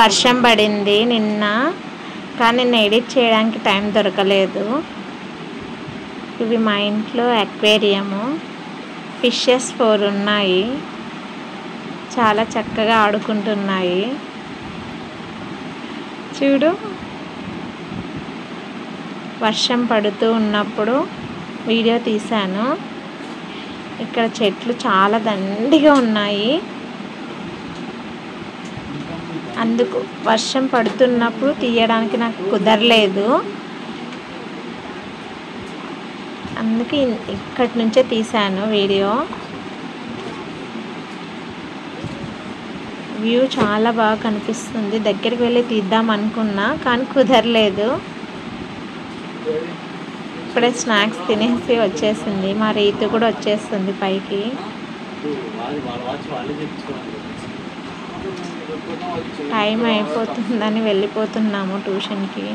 వర్షం పడింది నిన్న, కానీ నేను ఎడిట్ చేయడానికి టైం దొరకలేదు. ఇవి మా ఇంట్లో అక్వేరియము. ఫిషెస్ 4 ఉన్నాయి. చాలా చక్కగా ఆడుకుంటున్నాయి. చూడు, వర్షం పడుతూ ఉన్నప్పుడు వీడియో తీశాను. ఇక్కడ చెట్లు చాలా దండిగా ఉన్నాయి. అందుకు వర్షం పడుతున్నప్పుడు తీయడానికి నాకు కుదరలేదు. అందుకే ఇక్కడి నుంచే తీశాను వీడియో. వ్యూ చాలా బాగా కనిపిస్తుంది. దగ్గరికి వెళ్ళి తీద్దాం అనుకున్నా, కానీ కుదరలేదు. ఇప్పుడే స్నాక్స్ తినేసి వచ్చేసింది. మా రీతు కూడా వచ్చేస్తుంది పైకి. టైం అయిపోతుందని వెళ్ళిపోతున్నాము ట్యూషన్కి.